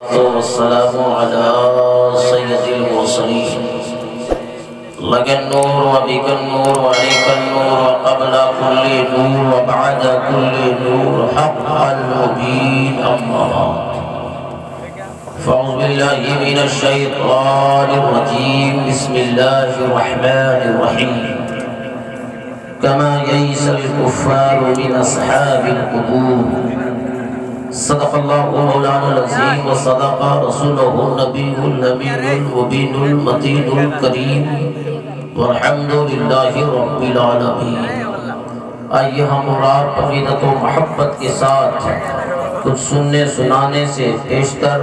वस्सलामु अला सय्यदिल मुरसलीन लगन नूर व बिगन नूर व अलैकन नूर व क़ब्ला कुल्ली नूर व बअद कुल्ली नूर हक़्क़ल मुबीन अम्मा फ़अऊज़ु बिल्लाहि मिनश शैतानिर रजीम बिस्मिल्लाहिर रहमानिर रहीम कमा यइसल कुफ़्फ़ारु मिन अस्हाबिल क़ुबूर सदक़ल्लाहु मौलाना अज़ीम व सदक़ा रसूलुहु नबीयुल नबीयुल मुबीनुल मतीनुल करीम वल्हम्दुलिल्लाहि रब्बिल आलमीन। आइए हम और अक़ीदत व मोहब्बत के साथ कुछ सुनने सुनाने से पेशतर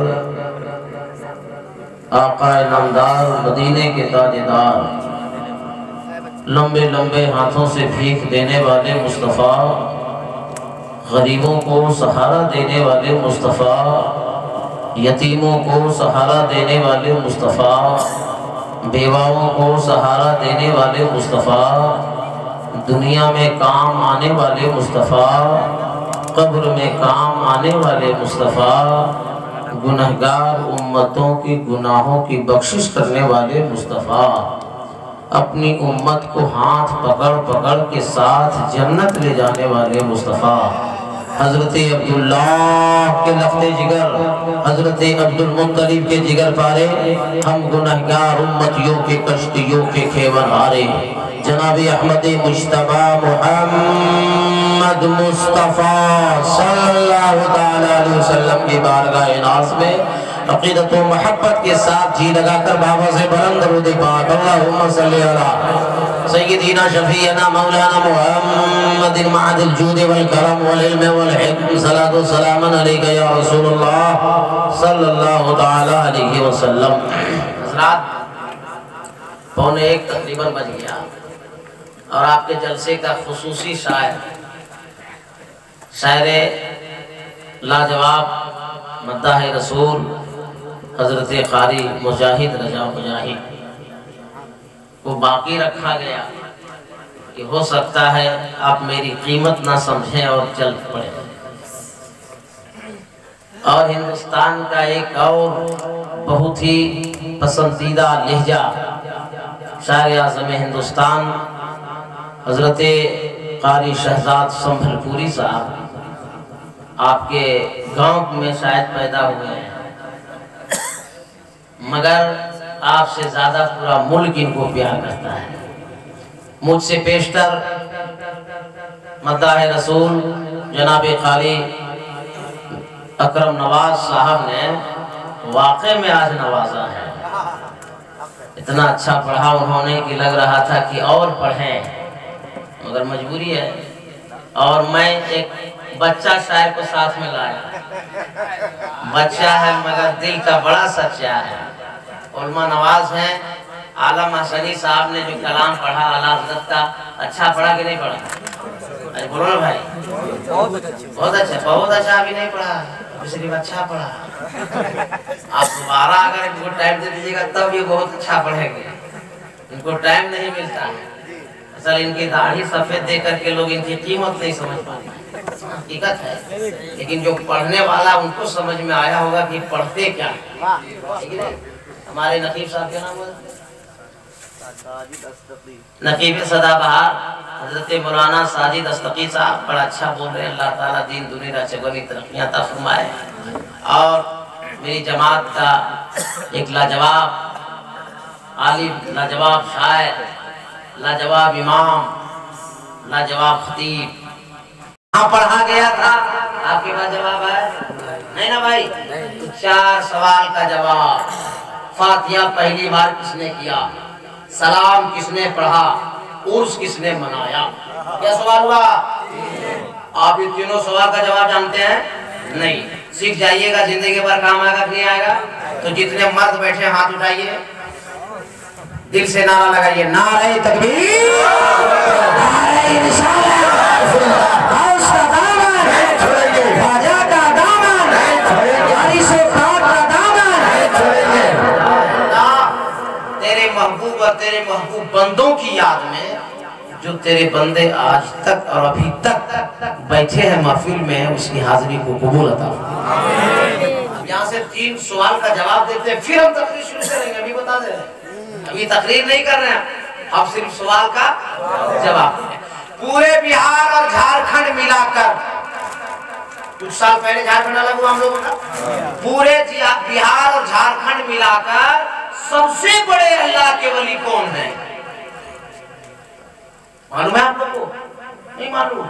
आका नामदार मदीने के ताजदार लंबे लंबे हाथों से भीख देने वाले मुस्तफ़ा, गरीबों को सहारा देने वाले मुस्तफ़ा, यतीमों को सहारा देने वाले मुस्तफ़ा, बेवाओं को सहारा देने वाले मुस्तफ़ा, दुनिया में काम आने वाले मुस्तफ़ा, कब्र में काम आने वाले मुस्तफ़ा, गुनहगार उम्मतों की गुनाहों की बख्शिश करने वाले मुस्तफ़ा, अपनी उम्मत को हाथ पकड़ पकड़ के साथ जन्नत ले जाने वाले मुस्तफ़ा, हज़रत अब्दुल्लाह के लफ्ज़े जिगर, हज़रत अब्दुल मुत्तलिब के जिगर पारे, हम गुनहगार उम्मतियों के कश्तियों के खेवर हारे, जनाब अहमद मुज्तबा मुहम्मद मुस्तफ़ा सल्लल्लाहु तआला अलैहि वसल्लम की बारगाह नाज़ में अक़ीदत व मोहब्बत के साथ जी लगाकर बाबा से बुलंद दरूद पाक अल्लाहुम्मा सल्ली अला सय्यिदिना शफ़ीअना मौलाना मुहम्मदिन मअदिल जूद वल करम वल इल्म वल हिक्म सलातो सलामन अलैका या रसूलल्लाह सल्लल्लाहु तआला अलैहि वसल्लम। हज़रात, 1:45 तकरीबन बज गया और आपके जलसे का खुसूसी शायर लाजवाब मद्दाह रसूल हज़रत क़ारी मुजाहिद रजा मुजाहिद को बाकी रखा गया कि हो सकता है आप मेरी कीमत ना समझें और चल पड़े। और हिंदुस्तान का एक और बहुत ही पसंदीदा लहजा शायर आज़म हिंदुस्तान हज़रत क़ारी शहजाद संभलपुरी साहब आपके गांव में शायद पैदा हुए हैं, मगर आपसे ज़्यादा पूरा मुल्क इनको प्यार करता है। मुझसे पेशतर मद्दाह रसूल जनाब क़ारी अकरम नवाज साहब ने वाक़ई में आज नवाजा है। इतना अच्छा पढ़ा उन्होंने कि लग रहा था कि और पढ़ें, मगर मजबूरी है। और मैं एक बच्चा शायर को साथ में लाया, बच्चा है मगर दिल का बड़ा सच्चा है। उलमा नवाज हैं, आलम हसनी साहब ने जो कलाम पढ़ा आला हज़रत का, अच्छा पढ़ा कि नहीं पढ़ा? अरे बोलो ना भाई, बहुत अच्छा अभी नहीं पढ़ा, सिर्फ अच्छा पढ़ा। आप दोबारा अगर इनको टाइम दे दीजिएगा तब ये बहुत अच्छा पढ़ेंगे, इनको टाइम नहीं मिलता है। असल इनकी दाढ़ी सफ़ेद देख करके लोग इनकी कीमत नहीं समझ पाते, हकीकत है। लेकिन जो पढ़ने वाला उनको समझ में आया होगा कि पढ़ते क्या है। हमारे नकीब साहब क्या नाम है? नकीब सदाबहार हज़रत मौलाना साजिद अस्तकी साहब बड़ा अच्छा बोल रहे हैं। अल्लाह ताला दीन दुनिया चगनी तरक्कियां अता फरमाए। और मेरी जमात का एक लाजवाब आलिम, लाजवाब शायर, लाजवाब इमाम, लाजवाब खतीब पढ़ा गया था। आपके पास जवाब है? नहीं ना भाई? तो 4 सवाल का जवाब। फातिहा पहली बार किसने किया? सलाम किसने पढ़ा? उर्स किसने मनाया? क्या सवाल हुआ? आप ये तीनों सवाल का जवाब जानते हैं? नहीं। सीख जाइएगा, जिंदगी भर काम आएगा कि नहीं आएगा? तो जितने मर्द बैठे हाथ उठाइए, दिल से नारा लगाइए, नारे तकबीर, नारे रिसालत, तेरे महबूब बंदों की याद में जो तेरे बंदे आज तक और अभी तक बैठे हैं महफिल में, उसकी हाजिरी को कबूल अता। यहाँ से 3 सवाल का जवाब देते हैं, फिर हम तकरीर शुरू करेंगे। अभी बता दे रहे हैं, अभी तकरीर नहीं कर रहे हैं, अब सिर्फ सवाल का जवाब। पूरे बिहार और झारखंड मिलाकर, कुछ साल पहले झारखंड अलग हुआ हम लोगों का, पूरे बिहार और झारखंड मिलाकर सबसे बड़े अल्लाह के वली कौन है? मालूम है आप लोग को? नहीं मालूम?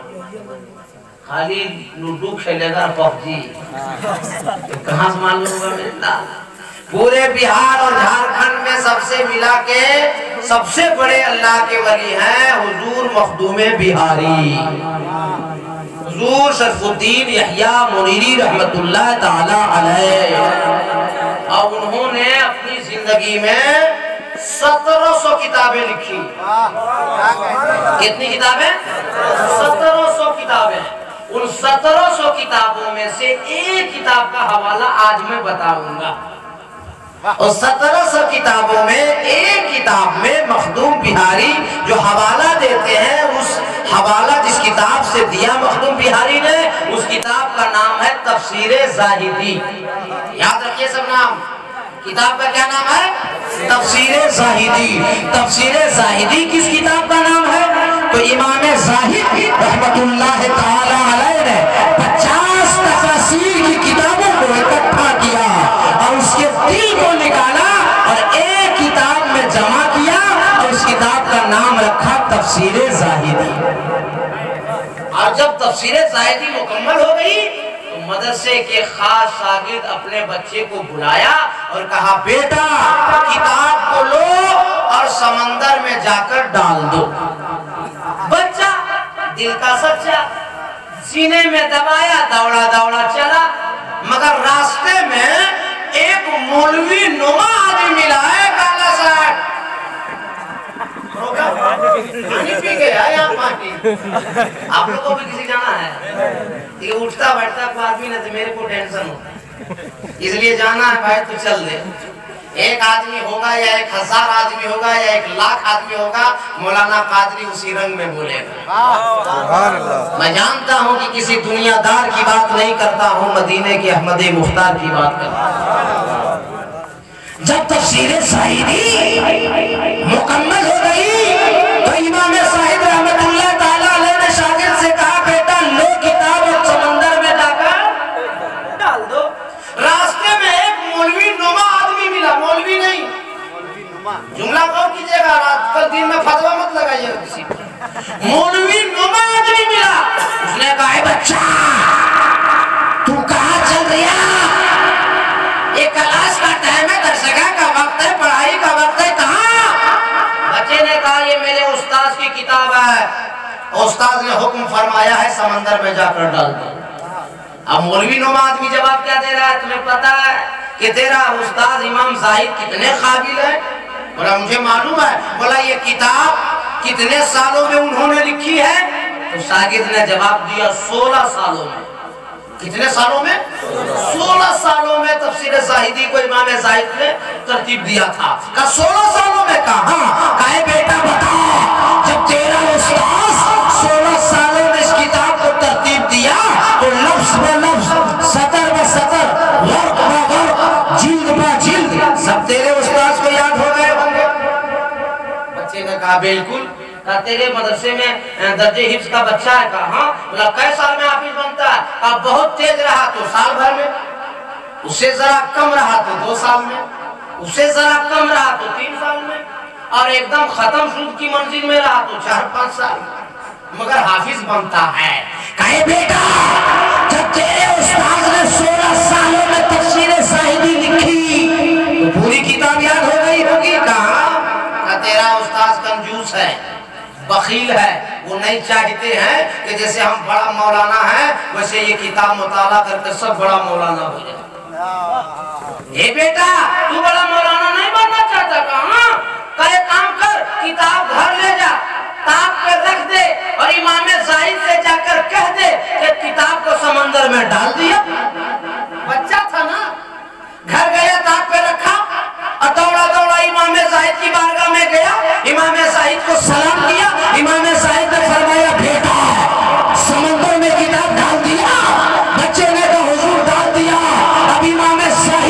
खाली लूडो खेलेगा पबजी, कहाँ से मालूम होगा मेरा? पूरे बिहार और झारखंड में सबसे मिला के सबसे बड़े अल्लाह के वली हैं हुजूर मखदूम बिहारी, हुजूर शरफुद्दीन यहया मुनीरी रहमतुल्लाह ताला अलैह। और उन्होंने अपनी जिंदगी में 1700 किताबें लिखी। कितनी किताबें? 1700 किताबें। उन 1700 किताबों में से एक किताब का हवाला आज मैं बताऊंगा। और 1700 किताबों में एक किताब में मखदूम बिहारी जो हवाला देते हैं, उस हवाला जिस किताब से दिया मखदूम बिहारी ने, उस किताब का नाम है तफसीरे ज़ाहिदी। याद रखिए सब नाम, किताब का क्या नाम है? तफसीरे ज़ाहिदी। तफसीरे ज़ाहिदी किस किताब का नाम है? तो इमाम ज़ाहिद रहमतुल्लाह ताला अलैह ने 50 तफसीर की किताबों को इकट्ठा किया और उसके दिल को निकाला और एक किताब में जमा किया और उस किताब का नाम रखा तफसीरे ज़ाहिदी। और जब तफसीरे ज़ाहिदी मुकम्मल हो गई तो मदरसे के खास शागिर्द अपने बच्चे को बुलाया और कहा, बेटा किताब को लो और समंदर में जाकर डाल दो। बच्चा दिल का सच्चा सीने में दबाया, दौड़ा दौड़ा चला, मगर रास्ते में एक मौलवी नुमा आदमी मिला है, काला शर्ट, पानी पी गया यहाँ पानी। आप लोग को भी किसी जाना है? ये उठता बैठता कोई आदमी ना तो मेरे को टेंशन होता है, इसलिए जाना है भाई तो चल दे। एक आदमी होगा या 1000 आदमी होगा या 1,00,000 आदमी होगा, मौलाना कादरी उसी रंग में बोलेगा। मैं जानता हूँ कि किसी दुनियादार की बात नहीं करता हूँ, मदीने के अहमद मुख्तार की बात करता हूँ। जब तफसीरे ज़ाहिदी मुकम्मल हो गई तो इमाम साहिब रहमतुल्लाह ताला अलैह ने शागिर्द से कहा, बेटा लो किताब और समंदर में जाकर डाल दो। रास्ते में एक मौलवी नुमा आदमी मिला, मौलवी नहीं, जुमला गौर कीजिएगा, रात कल दिन में फतवा मत लगाइए किसी पर। मौलवी नुमा आदमी मिला, उसने कहा, बच्चा तू कहाँ चल रहा? ये क्लास का टाइम है, दरसगा का वक्त है, पढ़ाई का वक्त है, कहाँ? बच्चे ने कहा, ये मेरे उस्ताद की किताब है, उस्ताद ने हुक्म फरमाया है समंदर में जाकर डाल दो। अब मौलवी नुमा आदमी जवाब क्या दे रहा है? तुम्हें पता है कि तेरा उस्ताद इमाम ज़ाहिद कितने काबिल है? बोला मुझे मालूम है। बोला ये किताब कितने सालों में उन्होंने लिखी है? तो शागिर्द ने जवाब दिया 16 सालों में। कितने सालों में? 16 सालों में तफसीर ज़ाहिदी को इमाम ज़ाहिद ने तरतीब दिया था। का 16 सालों में कहा? कहे बेटा बता, जब तेरा उस्ताद 16 सालों में इस किताब को तरतीब दिया तो लफ्ज़ ब लफ्ज़, सतर ब सतर, वर्क ब वर्क, जिल्द ब जिल्द सब तेरे उस्ताद को याद हो गए होंगे। बच्चे ने कहा बिल्कुल। तेरे मदरसे में दर्जे हिफ्ज का बच्चा है? कहा हाँ। बोला कै साल में हाफिज बनता है? कहा बहुत तेज रहा तो साल भर में, उससे जरा कम रहा तो 2 साल में, उससे जरा कम रहा तो 3 साल में, और एकदम खत्म शुद्ध की मंजिल में रहा तो 4-5 साल में, मगर हाफिज बनता है। कहे बेटा जब तेरे उस्ताद ने 16 सालों में तफसीर ज़ाहिदी लिखी तो पूरी किताब याद हो गई होगी। कहा तेरा उस्ताद कंजूस है, बखील है, वो नहीं चाहते हैं कि जैसे हम बड़ा मौलाना है वैसे ये किताब मुताला करके सब बड़ा मौलाना हो जाए। ए बेटा तू बड़ा मौलाना नहीं बनना चाहता? कहाँ? कहे काम कर, किताब घर ले जा, ताक पे रख दे और इमाम ज़ाहिद से जाकर कह दे कि किताब को समंदर में डाल दिया। बच्चा था ना, घर गया, ताक पे रखा और दौड़ा दौड़ा इमाम ज़ाहिद की बारगाह में गया, इमाम ज़ाहिद को सलाम किया। इमाम ज़ाहिद ने फरमाया बेटा समंदर में किताब डाल दिया? बच्चे ने कहा हुजूर डाल दिया। अब इमाम ज़ाहिद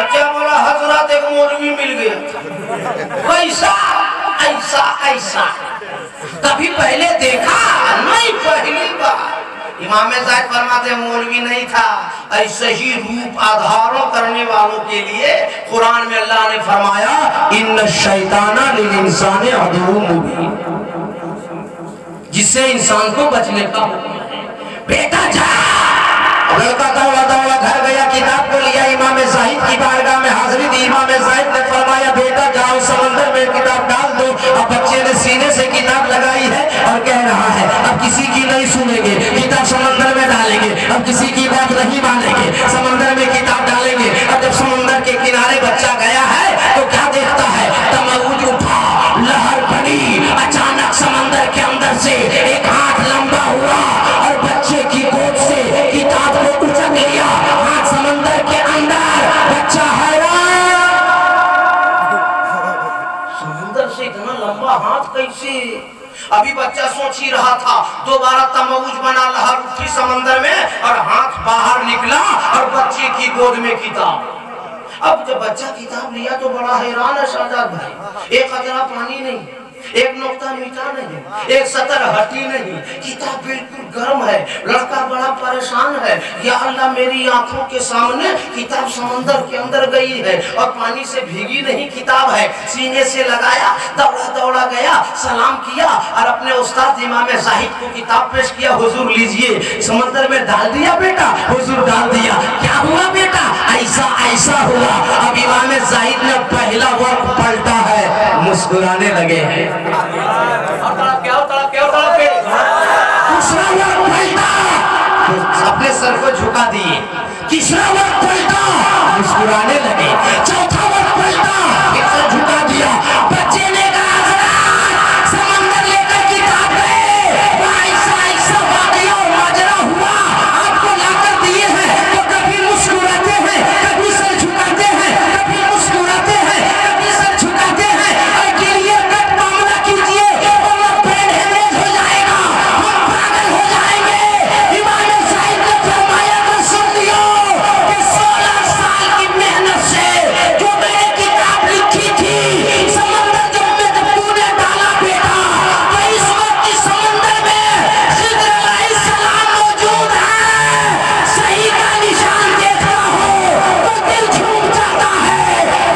बच्चा बोला हजरत एक मौलवी मिल गया। कैसा? ऐसा ऐसा कभी पहले देखा नहीं, पहली बार। इमाम ज़ाहिद फरमाते मौलवी नहीं था, ऐसे ही रूप आधारों करने वालों के लिए कुरान में अल्लाह ने फरमाया इन्न शैताना लिल इंसानी अदुव्वुन मुबीन, जिससे इंसान को बचने का हुक्म है। बेटा जा। लड़का दौड़ा दौड़ा घर गया, किताब को लिया, इमाम ज़ाहिद की बारगाह में हाजिरी दी। इमाम ज़ाहिद ने फरमाया बेटा जाओ समंदर में किताब डाल दो। अब बच्चे ने सीने से किताब लगाई है और कह रहा है अब किसी की नहीं सुनेंगे, किताब समंदर में डालेंगे, अब किसी की बात नहीं मानेंगे, समंदर में किताब डालेंगे। अब जब समंदर के किनारे बच्चा गया है तो क्या देखता है, तमौज उठा, लहर बनी, अचानक समंदर के अंदर से एक हाथ लंबा हुआ और बच्चे की गोद से किताब को उचक लिया। हाथ समंदर के अंदर, बच्चा हैरान, समंदर से इतना लंबा हाथ कैसे? अभी बच्चा सोच ही रहा था, दोबारा तमौज बना, लहर उठी समंदर में और हाथ बाहर निकला और बच्चे की गोद में किताब। अब जब बच्चा किताब लिया तो बड़ा हैरान है शाहजाद भाई, एक कतरा पानी नहीं, एक नुक्ता मीठा नहीं, एक सतर हटी नहीं, किताब बिल्कुल गर्म है। लड़का बड़ा परेशान है, या अल्लाह मेरी आंखों के सामने किताब समंदर के अंदर गई है और पानी से भीगी नहीं किताब है। सीने से लगाया, दौड़ा दौड़ा गया, सलाम किया और अपने उस्ताद इमाम ज़ाहिद को किताब पेश किया। हुजूर लीजिए, समंदर में डाल दिया बेटा? हुजूर डाल दिया। क्या हुआ बेटा? ऐसा ऐसा हुआ। अब इमाम ज़ाहिद ने पहला वर्क पलटा है, मुस्कुराने लगे हैं। दूसरा वर्क पलटा, अपने सर को झुका दिए। तीसरा वर्क पलटा, मुस्कुराने लगे। चौथा वर्क पलटा, फिर से झुका दिया। बच्चे ने कहा समंदर लेकर किताब गए, ऐसा ऐसा वाकया और माजरा हुआ, आपको लाकर दिए हैं तो कभी मुस्कुराते हैं, कभी सर झुकाते हैं, कभी मुस्कुराते हैं, कभी सर झुकाते हैं। और क्लियर कट मामला कीजिए और वो ब्रेन हेमरेज हो जाएगा, हम पागल हो जाएंगे। इमाम ज़ाहिद ने फरमाया तो सुन लियो कि 16 साल की मेहनत से जो मैंने किताब लिखी थी, समंदर जब तूने डाला बेटा तो इस वक्त इस समंदर में खिज़र अलैहिस्सलाम मौजूद है। सही का निशान देखता हो तो दिल झूम जाता है,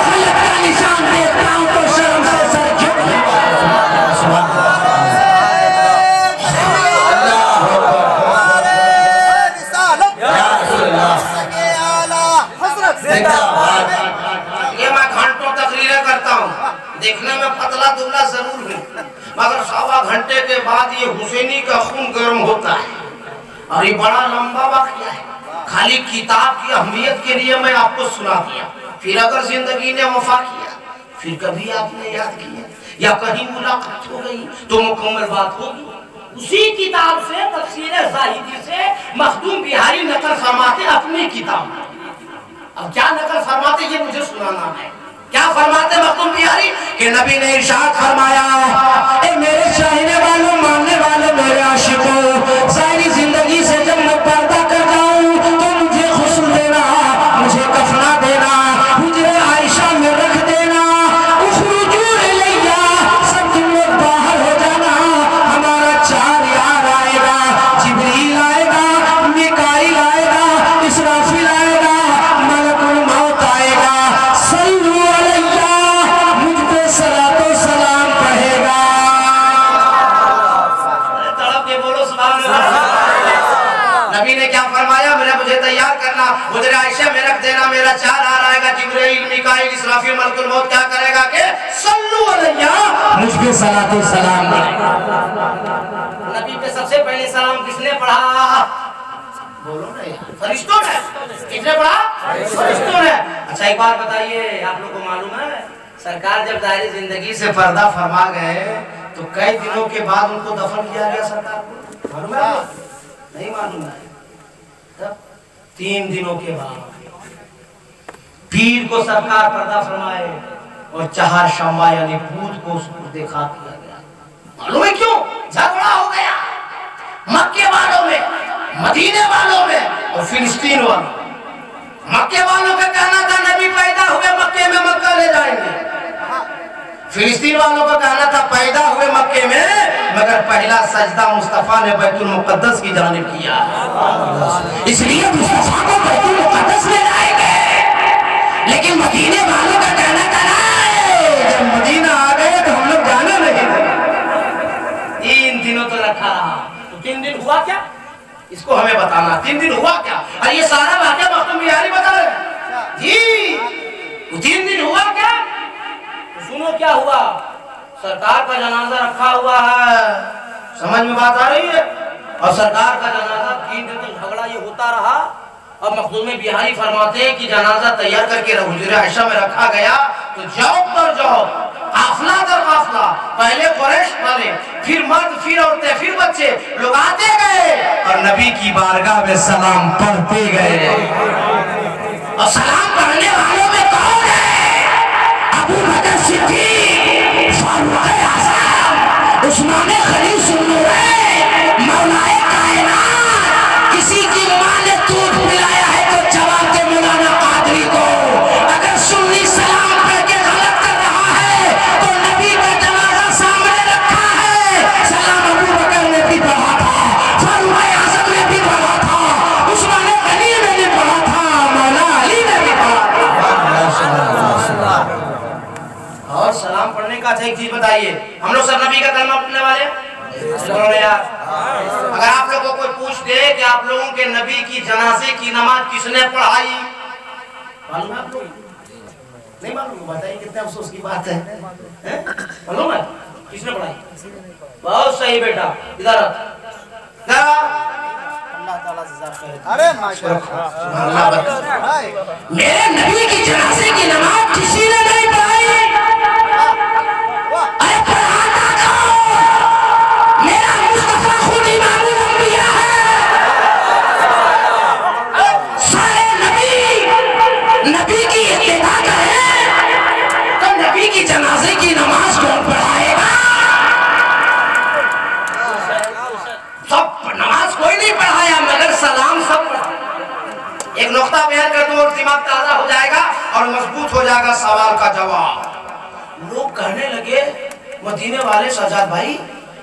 गलत का निशान देखता हूं तो शर्म से सर झुक जाता है। ये मैं घंटों तकरीरें करता हूँ, देखने में पतला दुबला जरूर हूँ, मगर 1.25 घंटे के बाद ये हुसैनी का खून गर्म होता है। और ये बड़ा लंबा वाक़या है, खाली किताब की अहमियत के लिए मैं आपको सुना दिया। फिर अगर जिंदगी ने वफा किया, फिर कभी आपने याद किया या कहीं मुलाकात हो गई तो मुकम्मल बात होगी। उसी किताब से, तफसीर ज़ाहिदी से मखदूम बिहारी नकल फरमाते अपनी किताब। अब क्या नकल फरमाते ये मुझे सुनाना है। क्या फरमाते मखदूम बिहारी कि नबी ने इरशाद फरमाया, ए मेरे चाहने वालों, मानने वालों, मेरे आशिकों, सारी जिंदगी से जब मैं पर्दा कर जाऊं तो मुझे गुस्ल देना, मुझे कफना देना, हुजरे आयशा में रख देना, उखरुजू इलैया, सब तुम लोग बाहर हो जाना। हमारा 4 यार आएगा, जिब्रील आएगा, मिकाईल आएगा, इसराफील आएगा, मलकुल मौत आएगा। सल्लू अलैया, मुझ पे सलातो सलाम पढ़ेगा। तड़प के बोलो सुभान अल्लाह। नबी ने क्या फरमाया, मुझे तैयार करना, हुजरे आयशा में रख देना, मेरा 4 यार आएगा, जिब्रील, मिकाईल, इसराफील, मलकुल मौत क्या करेगा कि सल्लू अलैया, मुझ पे सलातो सलाम पढ़ेगा। नबी पे सबसे पहले सलाम किसने पढ़ा? बोलो ना यार, फरिश्तों ने। किसने पढ़ा? फरिश्तों ने। अच्छा एक बात बताइए, आप लोग को मालूम है सरकार जब दायरे जिंदगी से पर्दा फरमा गए तो कई दिनों के बाद उनको दफन किया गया सरकार को? मालूम है? नहीं मालूम है? तब 3 दिनों के बाद पीर को सरकार पर्दा फरमाए और 4 शम्बा यानी पूत को उसको देखा किया गया। मालूम है क्यों? झगड़ा हो गया मक्के वालों में, मदीने वालों में और फिलिस्तीन वालों। मक्के वालों का कहना था नबी पैदा फिलिस्तीन वालों का कहना था पैदा हुए मक्के में, मगर पहला सजदा मुस्तफा ने बैतुल मुकद्दस की जानिब किया, इसलिए मुस्तफा को बैतुल मुकद्दस में लाएंगे। लेकिन मदीने वालों का कहना था जब मदीना आ गए तो हम लोग जाने नहीं देंगे। 3 दिनों तो रखा रहा, तो 3 दिन हुआ क्या इसको हमें बताना, 3 दिन हुआ क्या? और ये सारा वाक़या मखदूम बिहारी बता रहे जी, 3 दिन हुआ क्या? तो सुनो क्या हुआ। सरकार का जनाजा रखा हुआ है, समझ में बात आ रही है? और सरकार का जनाजा 3 दिन तक झगड़ा ये होता रहा। अब मखदूम बिहारी फरमाते हैं कि जनाजा तैयार करके हुजूर आयशा में रखा गया, तो जॉब पर जॉब, काफिला दर काफिला, पहले कुरैश वाले, फिर मर्द, फिर औरतें, फिर बच्चे लोग आते गए और नबी की बारगाह में सलाम पढ़ते गए। और सलाम पढ़ने वालों में कौन है? अबू बकर सिद्दीक, फारूक आज़म, उस्मान गनी ज़ुन्नूरैन, मौलाए कायनात। किसी की मां ने दूध पिलाया है तो जवाब दे मौलाना कादरी को। अगर सुन्नी सलाम पढ़ के गलत कर रहा है तो नबी का जनाजा सामने रखा है। सलाम अबू बकर ने भी पढ़ा था, फारूक आज़म ने भी पढ़ा था, उस्मान गनी ने भी पढ़ा था, मौला अली ने भी पढ़ा था। और सलाम पढ़ने का अच्छा एक चीज बताइए, हम लोग सब नबी का कलमा पढ़ने वाले हैं यार। अगर आप लोगों को कोई पूछ दे कि आप लोगों के नबी की जनाजे की नमाज किसने पढ़ाई, मालूम है आप लोग? नहीं मालूम? बताइए, कितने अफसोस की बात है, मालूम है किसने पढ़ाई? बहुत सही बेटा, इधर अरे माशाअल्लाह, मेरे नबी की जनाजे की नमाज किसी ने नहीं पढ़ाई। अरे पढ़ाता कौन? मेरा मुस्तफा खुद इमामुल अंबिया है। सारे नबी की इत्तिबा करें तो नबी की जनाजे की नमाज कौन पढ़ाएगा? सब नमाज कोई नहीं पढ़ाया, मगर सलाम सब पढ़ा। एक नुक्ता बयान कर दूं और दिमाग ताजा हो जाएगा और मजबूत हो जाएगा सवाल का जवाब। लोग कहने लगे मदीने वाले सजाद भाई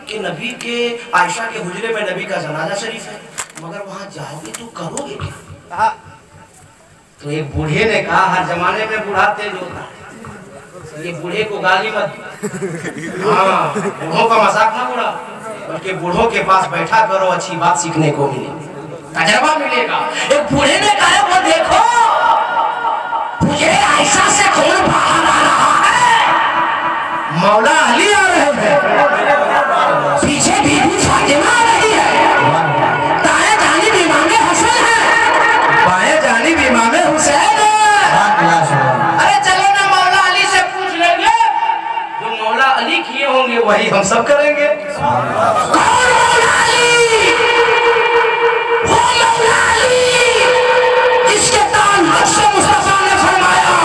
कि नबी के आयशा के हुजरे में नबी का जनाजा शरीफ है, मगर वहां जाओगे तो करोगे क्या? तो एक बूढ़े ने कहा, हर जमाने में बूढ़ा तेज होता है, ये बूढ़े को गाली मत दो। हाँ, बूढ़ों का मजाक ना उड़ा, बल्कि बूढ़ों के पास बैठा करो, अच्छी बात सीखने को मिलेगी, तजर्बा मिलेगा। एक बूढ़े ने कहा, वो देखो मुझे आयशा से कौन बाहर आ रहा है? मौला अली आ रहे हैं, पीछे बीबी फातिमा आ रही है, दाएं जानिब इमाम हसन है, बाएं जानिब इमाम हुसैन है। अरे चलो ना मौला अली से पूछ लेंगे, जो मौला अली किए होंगे वही हम सब करेंगे। कौन मौला अली? वो मौला अली जिसके तान हज़रत मुस्तफा ने फरमाया,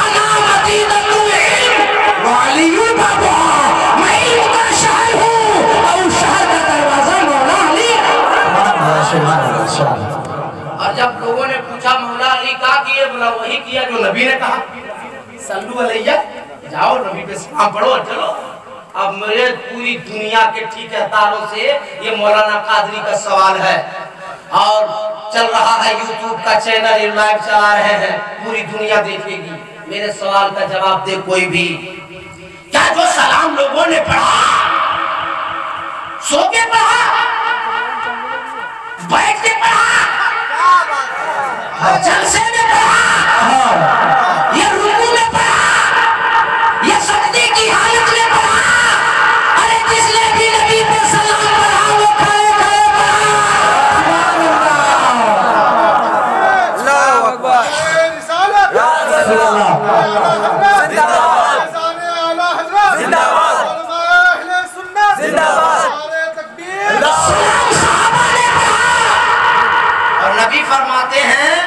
अना मदीनतुल इल्म व अलीयुल बाबा, मैं इल्म का शहर हूँ और शहर का दरवाजा मौला अली है। और जब लोगों ने पूछा मौला अली क्या किए, बोला वही किया जो नबी ने कहा, सल्लू अलैया, जाओ नबी पे सलाम पढ़ो चलो। अब मेरे पूरी दुनिया के ठेकेदारों से ये मौलाना कादरी का सवाल है, और चल रहा है यूट्यूब का चैनल, लाइव चला रहे हैं, पूरी दुनिया देखेगी। मेरे सवाल का जवाब दे कोई भी, क्या जो सलाम लोगों ने पढ़ा सो के पढ़ा, बैठ के पढ़ा, जलसे में पढ़ा, या रुकू में पढ़ा, या सजदे की हालत में पढ़ा? अरे जिसने भी नबी पे सलाम पढ़ा वो खड़े खड़े पढ़ा। अल्लाहू अकबर, रिसालत जिंदाबाद, अहले सुन्नत जिंदाबाद, नारे तकबीर। सलाम सहाबा ने पढ़ा और नबी फरमाते हैं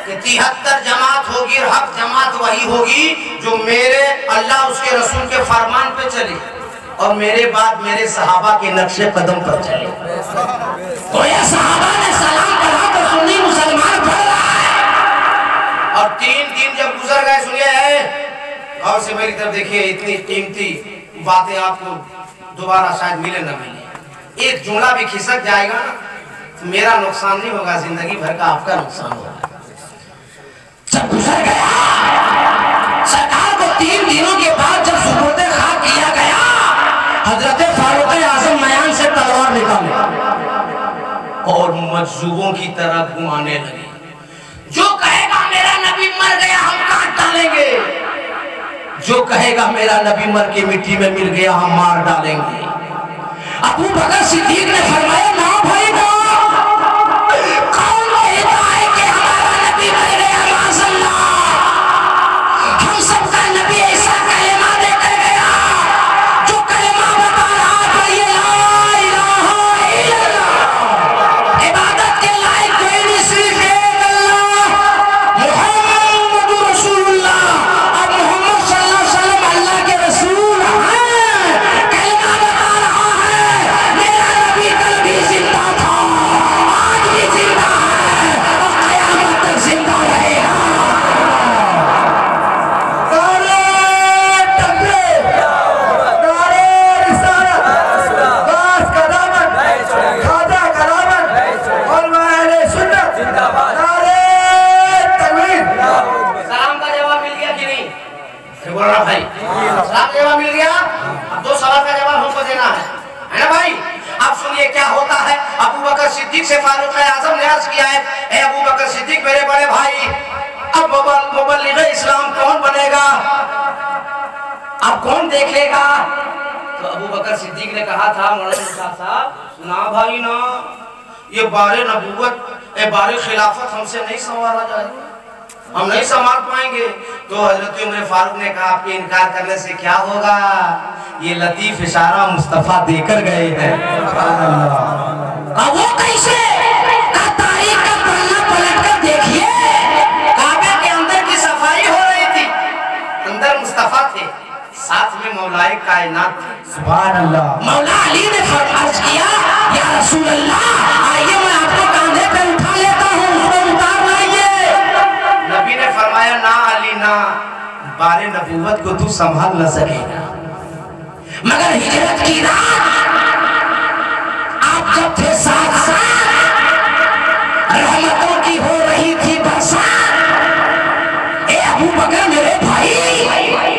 कि 73 जमात होगी, हक जमात वही होगी जो मेरे अल्लाह उसके रसूल के फरमान पे चले और मेरे बाद मेरे सहाबा के नक्शे कदम पर चले। तो ये सहाबा ने सलाम पढ़ा तो सुन्नी मुसलमान पढ़ रहा है। और 3 दिन जब गुजर गए, सुनिए और से मेरी तरफ देखिए, इतनी कीमती बातें आपको दोबारा शायद मिले न मिले। एक जुमला भी खिसक जाएगा ना तो मेरा नुकसान नहीं होगा, जिंदगी भर का आपका नुकसान होगा। जब गुजर गया सरकार को 3 दिनों के बाद जब सुपुर्द खाक किया गया, हजरत फारूक आजम मयान से तलवार निकाले और मजजूबों की तरह घुमाने लगे। जो कहेगा मेरा नबी मर गया हम काट डालेंगे, जो कहेगा मेरा नबी मर के मिट्टी में मिल गया हम मार डालेंगे। अबू बकर सिद्दीक ने फरमाया ना भाई ना, कौन कहता है कि हमारा नबी मर गया? माज़अल्लाह, हम सबका नबी ऐसा कलेमा देकर गया जो कलेमा बता रहा था, ये ला इलाहा इल्लल्लाह, इबादत के लायक कोई नहीं सिर्फ एक अल्लाह, मुहम्मद रसूलुल्लाह। अब मोहम्मद सल्लल्लाहु अलैहि वसल्लम अल्लाह के रसूल हैं, कलेमा बता रहा है मेरा नबी कल भी जिंदा था, आज भी जिंदा है और क़यामत तक जिंदा रहेगा। नारे तकबीर, नारे रिसालत, बास का दामन, खाजा का दामन और अहले सुन्नत जिंदाबाद। नारे तकबीर। सलाम का जवाब मिल गया कि नहीं? बोल रहा भाई, सलाम का जवाब मिल गया। अब 2 सवाल का जवाब हमको देना है ना भाई? अब सुनिए क्या होता है। अबू बकर सिद्दीक से फारूक आजम ने अर्ज किया है, ए अबू बकर सिद्दीक मेरे बड़े भाई, अब मुबल्लिग इस्लाम कौन बनेगा? अब कौन देखेगा? तो अबू बकर सिद्दीक ने कहा था, मौलाना साहब ना भाई ना, ये बारे नबूवत बारे खिलाफत हमसे नहीं संभाला जाएगा, हम नहीं संभाल पाएंगे। तो हजरत उमर फारूक ने कहा आपके इनकार करने से क्या होगा, ये लतीफ इशारा मुस्तफा देकर गए हैं। वो कैसे? तारीख का पन्ना पलट कर देखिए, काबे के अंदर की सफाई हो रही थी, अंदर मुस्तफा थे, साथ में मौलाए कायनात थे। सुभान अल्लाह। मौला अली ने फरमाया किया, या रसूल अल्लाह आइए मैं आपको कांधे पे उठा लेता हूँ, उसको उतार लाइए। नबी ने फरमाया ना अली ना, बारे नबूवत को तू संभाल न सकेगा। मगर हिजरत की रात आप जब थे साथ साथ, रहमतों की हो रही थी बरसात, ए अबू बकर मेरे भाई,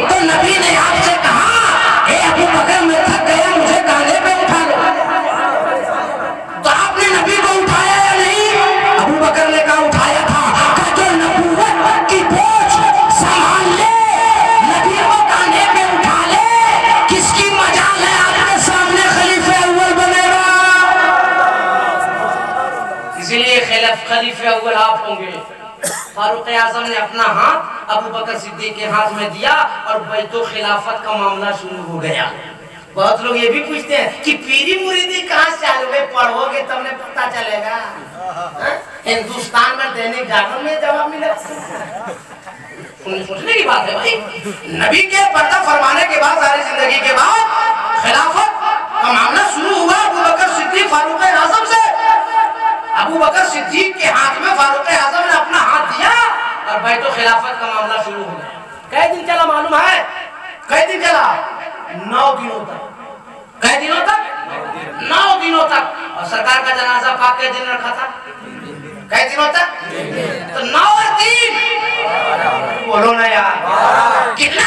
तो नबी ने आपसे कहा ए अबू बकर मैं थक गया मुझे कांधे पे उठा लो। तो आपने नबी को उठाया या नहीं? अबू बकर ने कहा उठाया था। कहा जो नबूवत की बोझ संभाल ले, नबी को कांधे पे उठा ले, किसकी मजाल है आपके सामने खलीफे अव्वल बनेगा? इसीलिए खलीफे अव्वल आप होंगे। फारूक आजम ने अपना हाथ अबू बकर सिद्दीक के हाथ में दिया और बैतो खिलाफत का मामला शुरू हो गया। बहुत लोग ये भी पूछते हैं कि पीरी मुरीदी कहाँ से चालू है, पढ़ोगे तब ने पता चलेगा। हिंदुस्तान में दैनिक जागरण में जवाब मिला। सोचने की बात है भाई, नबी के पर्दा फरमाने के बाद सारी जिंदगी के बाद खिलाफत का मामला शुरू हुआ अबू बकर सिद्दीक फारूक आजम से। अबू बकर सिद्दीक के हाथ में फारूक आजम ने अपना हाथ दिया और बैतो खिलाफत का मामला शुरू हो गया। कई दिन चला मालूम है? कई दिन चला? 9 दिनों तक। कई दिनों तक? 9 दिनों तक। और सरकार का जनाजा पाक के दिन रखा था। कई दिनों तक? तो 9 और 3 बोलो ना यार, कितना